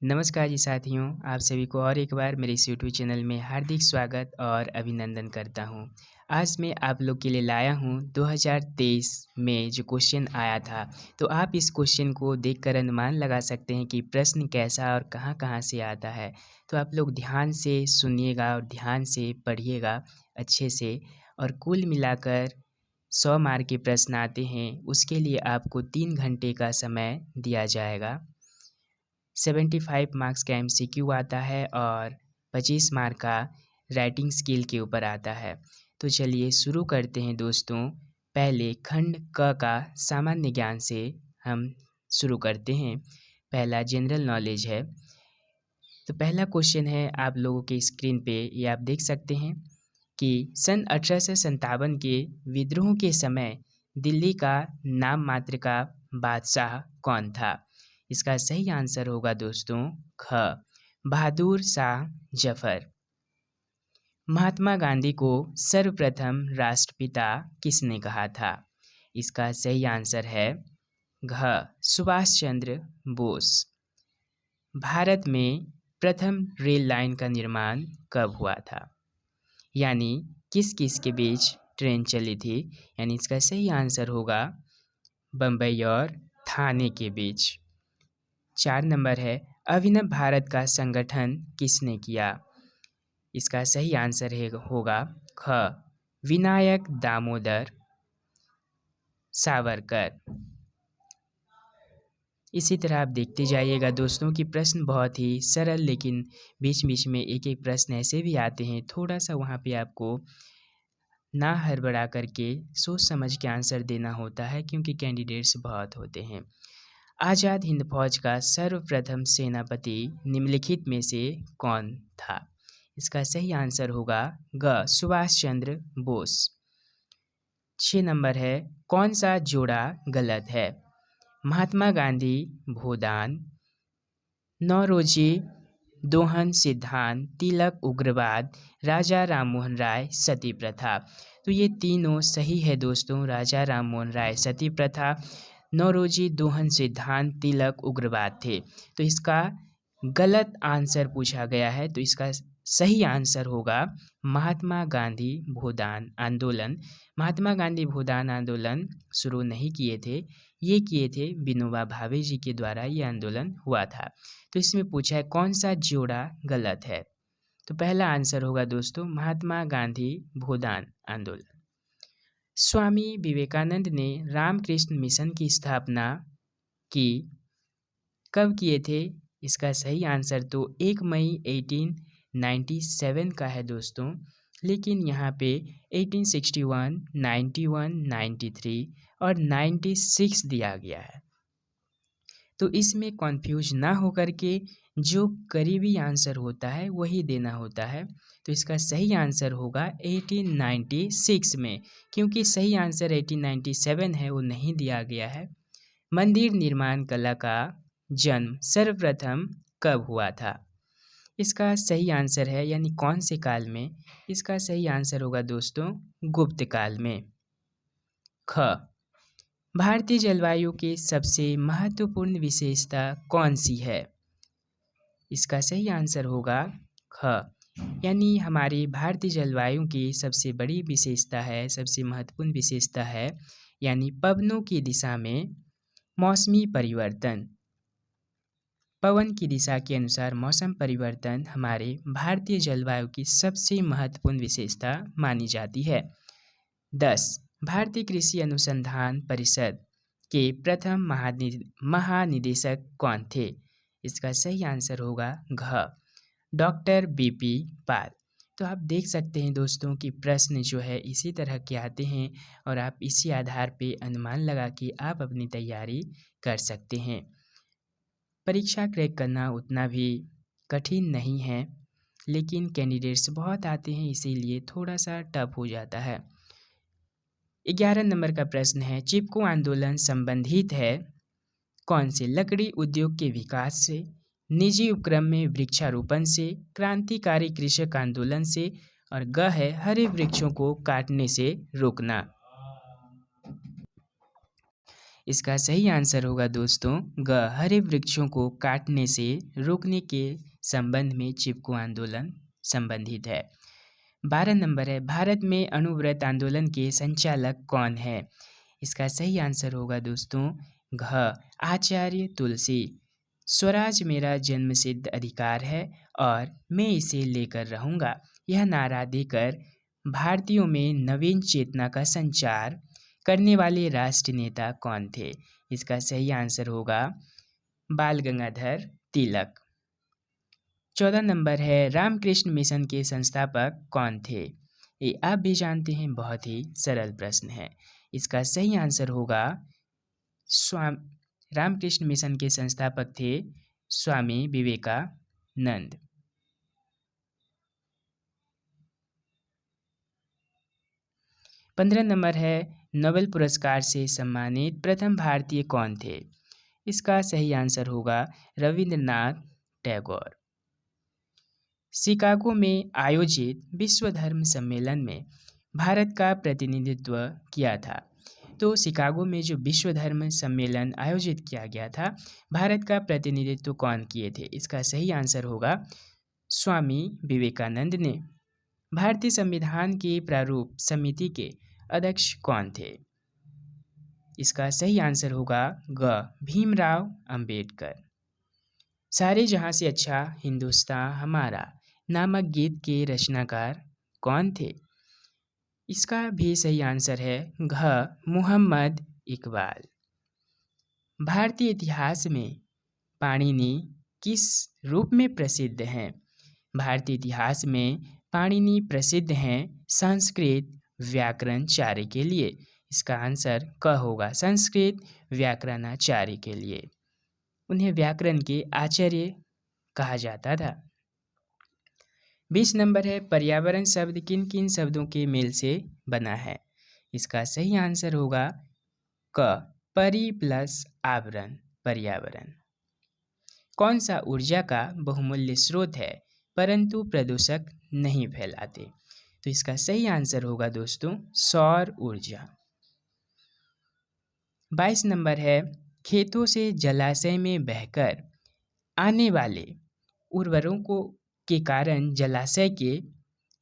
नमस्कार जी साथियों, आप सभी को और एक बार मेरे इस यूट्यूब चैनल में हार्दिक स्वागत और अभिनंदन करता हूं। आज मैं आप लोग के लिए लाया हूं 2023 में जो क्वेश्चन आया था। तो आप इस क्वेश्चन को देखकर अनुमान लगा सकते हैं कि प्रश्न कैसा और कहां-कहां से आता है। तो आप लोग ध्यान से सुनिएगा और ध्यान से पढ़िएगा अच्छे से। और कुल मिलाकर 100 मार्क के प्रश्न आते हैं, उसके लिए आपको 3 घंटे का समय दिया जाएगा। 75 मार्क्स का एमसीक्यू आता है और 25 मार्क का राइटिंग स्किल के ऊपर आता है। तो चलिए शुरू करते हैं दोस्तों। पहले खंड क का सामान्य ज्ञान से हम शुरू करते हैं। पहला जनरल नॉलेज है। तो पहला क्वेश्चन है आप लोगों के स्क्रीन पे, ये आप देख सकते हैं कि सन 1857 के विद्रोह के समय दिल्ली का नाम मात्र का बादशाह कौन था? इसका सही आंसर होगा दोस्तों ख, बहादुर शाह जफर। महात्मा गांधी को सर्वप्रथम राष्ट्रपिता किसने कहा था? इसका सही आंसर है घ, सुभाष चंद्र बोस। भारत में प्रथम रेल लाइन का निर्माण कब हुआ था? यानी किस किस के बीच ट्रेन चली थी? यानी इसका सही आंसर होगा बम्बई और थाने के बीच। 4 नंबर है अभिनव भारत का संगठन किसने किया? इसका सही आंसर होगा ख, विनायक दामोदर सावरकर। इसी तरह आप देखते जाइएगा दोस्तों कि प्रश्न बहुत ही सरल, लेकिन बीच बीच में एक एक प्रश्न ऐसे भी आते हैं, थोड़ा सा वहाँ पे आपको ना हड़बड़ा करके सोच समझ के आंसर देना होता है, क्योंकि कैंडिडेट्स बहुत होते हैं। आज़ाद हिंद फौज का सर्वप्रथम सेनापति निम्नलिखित में से कौन था? इसका सही आंसर होगा ग, सुभाष चंद्र बोस। 6 नंबर है कौन सा जोड़ा गलत है? महात्मा गांधी भूदान, नौरोजी दोहन सिद्धांत, तिलक उग्रवाद, राजा राममोहन राय सती प्रथा। तो ये तीनों सही है दोस्तों। राजा राममोहन राय सती प्रथा, नौरोजी दोहन सिद्धांत, तिलक उग्रवाद थे। तो इसका गलत आंसर पूछा गया है, तो इसका सही आंसर होगा महात्मा गांधी भूदान आंदोलन। महात्मा गांधी भूदान आंदोलन शुरू नहीं किए थे, ये किए थे विनोबा भावे जी के द्वारा ये आंदोलन हुआ था। तो इसमें पूछा है कौन सा जोड़ा गलत है? तो पहला आंसर होगा दोस्तों महात्मा गांधी भूदान आंदोलन। स्वामी विवेकानंद ने रामकृष्ण मिशन की स्थापना की कब किए थे? इसका सही आंसर तो 1 मई 1897 का है दोस्तों, लेकिन यहाँ पे 1861, 91, 93 और 96 दिया गया है। तो इसमें कन्फ्यूज ना हो करके जो करीबी आंसर होता है वही देना होता है। तो इसका सही आंसर होगा 1896 में, क्योंकि सही आंसर 1897 है, वो नहीं दिया गया है। मंदिर निर्माण कला का जन्म सर्वप्रथम कब हुआ था? इसका सही आंसर है यानी कौन से काल में? इसका सही आंसर होगा दोस्तों गुप्त काल में। ख, भारतीय जलवायु की सबसे महत्वपूर्ण विशेषता कौन सी है? इसका सही आंसर होगा ख, यानी हमारी भारतीय जलवायु की सबसे बड़ी विशेषता है, सबसे महत्वपूर्ण विशेषता है, यानी पवनों की दिशा में मौसमी परिवर्तन। पवन की दिशा के अनुसार मौसम परिवर्तन हमारे भारतीय जलवायु की सबसे महत्वपूर्ण विशेषता मानी जाती है। 10, भारतीय कृषि अनुसंधान परिषद के प्रथम महानिदेशक कौन थे? इसका सही आंसर होगा घ, डॉक्टर बीपी पाल। तो आप देख सकते हैं दोस्तों कि प्रश्न जो है इसी तरह के आते हैं, और आप इसी आधार पे अनुमान लगा के आप अपनी तैयारी कर सकते हैं। परीक्षा क्रैक करना उतना भी कठिन नहीं है, लेकिन कैंडिडेट्स बहुत आते हैं, इसीलिए थोड़ा सा टफ हो जाता है। 11 नंबर का प्रश्न है चिपको आंदोलन संबंधित है कौन से? लकड़ी उद्योग के विकास से, निजी उपक्रम में वृक्षारोपण से, क्रांतिकारी कृषक आंदोलन से, और ग है हरे वृक्षों को काटने से रोकना। इसका सही आंसर होगा दोस्तों ग, हरे वृक्षों को काटने से रोकने के संबंध में चिपको आंदोलन संबंधित है। 12 नंबर है, भारत में अणुव्रत आंदोलन के संचालक कौन है? इसका सही आंसर होगा दोस्तों घ, आचार्य तुलसी। स्वराज मेरा जन्मसिद्ध अधिकार है और मैं इसे लेकर रहूंगा, यह नारा देकर भारतीयों में नवीन चेतना का संचार करने वाले राष्ट्र नेता कौन थे? इसका सही आंसर होगा बाल गंगाधर तिलक। 14 नंबर है, रामकृष्ण मिशन के संस्थापक कौन थे? ये आप भी जानते हैं, बहुत ही सरल प्रश्न है। इसका सही आंसर होगा रामकृष्ण मिशन के संस्थापक थे स्वामी विवेकानंद। 15 नंबर है, नोबेल पुरस्कार से सम्मानित प्रथम भारतीय कौन थे? इसका सही आंसर होगा रविंद्रनाथ टैगोर। शिकागो में आयोजित विश्व धर्म सम्मेलन में भारत का प्रतिनिधित्व किया था। तो शिकागो में जो विश्व धर्म सम्मेलन आयोजित किया गया था, भारत का प्रतिनिधित्व कौन किए थे? इसका सही आंसर होगा स्वामी विवेकानंद ने। भारतीय संविधान की प्रारूप समिति के अध्यक्ष कौन थे? इसका सही आंसर होगा ग, भीमराव अंबेडकर। सारे जहां से अच्छा हिंदुस्तान हमारा नामक गीत के रचनाकार कौन थे? इसका भी सही आंसर है घ, मुहम्मद इकबाल। भारतीय इतिहास में पाणिनि किस रूप में प्रसिद्ध हैं? भारतीय इतिहास में पाणिनि प्रसिद्ध हैं संस्कृत व्याकरणाचार्य के लिए। इसका आंसर क होगा, संस्कृत व्याकरणाचार्य के लिए। उन्हें व्याकरण के आचार्य कहा जाता था। 20 नंबर है, पर्यावरण शब्द किन किन शब्दों के मेल से बना है? इसका सही आंसर होगा क, परि प्लस आवरण, पर्यावरण। कौन सा ऊर्जा का बहुमूल्य स्रोत है परंतु प्रदूषक नहीं फैलाते? तो इसका सही आंसर होगा दोस्तों सौर ऊर्जा। 22 नंबर है, खेतों से जलाशय में बहकर आने वाले उर्वरकों के कारण जलाशय के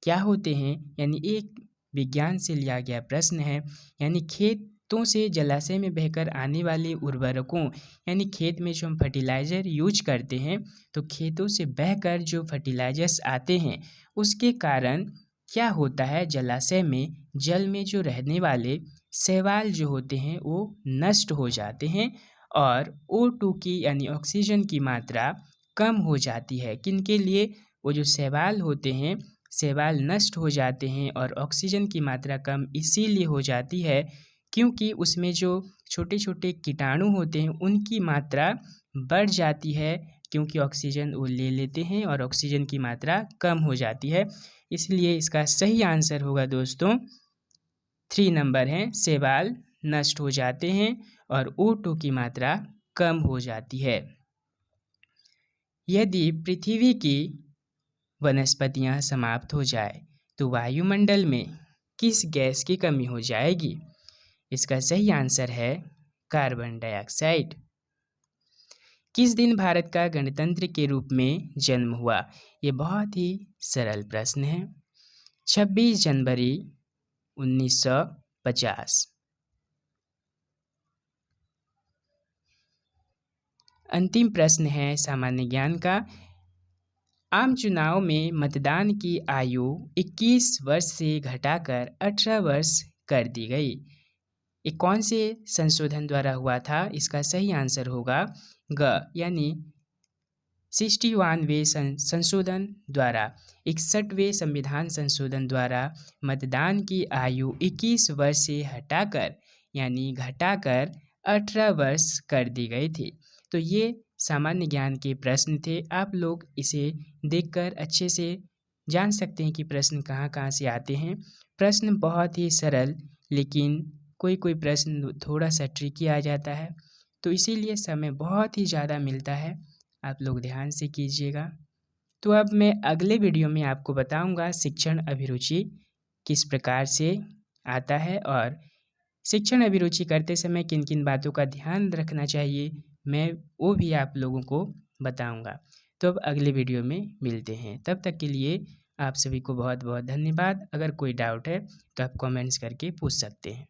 क्या होते हैं? यानी एक विज्ञान से लिया गया प्रश्न है। यानी खेतों से जलाशय में बहकर आने वाले उर्वरकों, यानी खेत में जो हम फर्टिलाइज़र यूज करते हैं, तो खेतों से बहकर जो फर्टिलाइजर्स आते हैं उसके कारण क्या होता है, जलाशय में जल में जो रहने वाले शैवाल जो होते हैं वो नष्ट हो जाते हैं और O2 की यानी ऑक्सीजन की मात्रा कम हो जाती है। किनके लिए? वो जो शैवाल होते हैं, शैवाल नष्ट हो जाते हैं और ऑक्सीजन की मात्रा कम इसीलिए हो जाती है क्योंकि उसमें जो छोटे छोटे कीटाणु होते हैं उनकी मात्रा बढ़ जाती है, क्योंकि ऑक्सीजन वो ले लेते हैं और ऑक्सीजन की मात्रा कम हो जाती है। इसलिए इसका सही आंसर होगा दोस्तों 3 नंबर है, शैवाल नष्ट हो जाते हैं और O2 की मात्रा कम हो जाती है। यदि पृथ्वी की वनस्पतियां समाप्त हो जाए तो वायुमंडल में किस गैस की कमी हो जाएगी? इसका सही आंसर है कार्बन डाइऑक्साइड। किस दिन भारत का गणतंत्र के रूप में जन्म हुआ? ये बहुत ही सरल प्रश्न है, 26 जनवरी 1950। अंतिम प्रश्न है सामान्य ज्ञान का। आम चुनाव में मतदान की आयु 21 वर्ष से घटाकर 18 वर्ष कर दी गई। ये कौन से संशोधन द्वारा हुआ था? इसका सही आंसर होगा ग, यानी 61वें संशोधन द्वारा, 61वें संविधान संशोधन द्वारा मतदान की आयु 21 वर्ष से हटाकर यानी घटाकर 18 वर्ष कर दी गई थी। तो ये सामान्य ज्ञान के प्रश्न थे। आप लोग इसे देखकर अच्छे से जान सकते हैं कि प्रश्न कहाँ कहाँ से आते हैं। प्रश्न बहुत ही सरल, लेकिन कोई कोई प्रश्न थोड़ा सा ट्रिकी आ जाता है, तो इसीलिए समय बहुत ही ज़्यादा मिलता है। आप लोग ध्यान से कीजिएगा। तो अब मैं अगले वीडियो में आपको बताऊंगा शिक्षण अभिरुचि किस प्रकार से आता है और शिक्षण अभिरुचि करते समय किन किन बातों का ध्यान रखना चाहिए, मैं वो भी आप लोगों को बताऊंगा। तो अब अगले वीडियो में मिलते हैं, तब तक के लिए आप सभी को बहुत बहुत धन्यवाद। अगर कोई डाउट है तो आप कमेंट्स करके पूछ सकते हैं।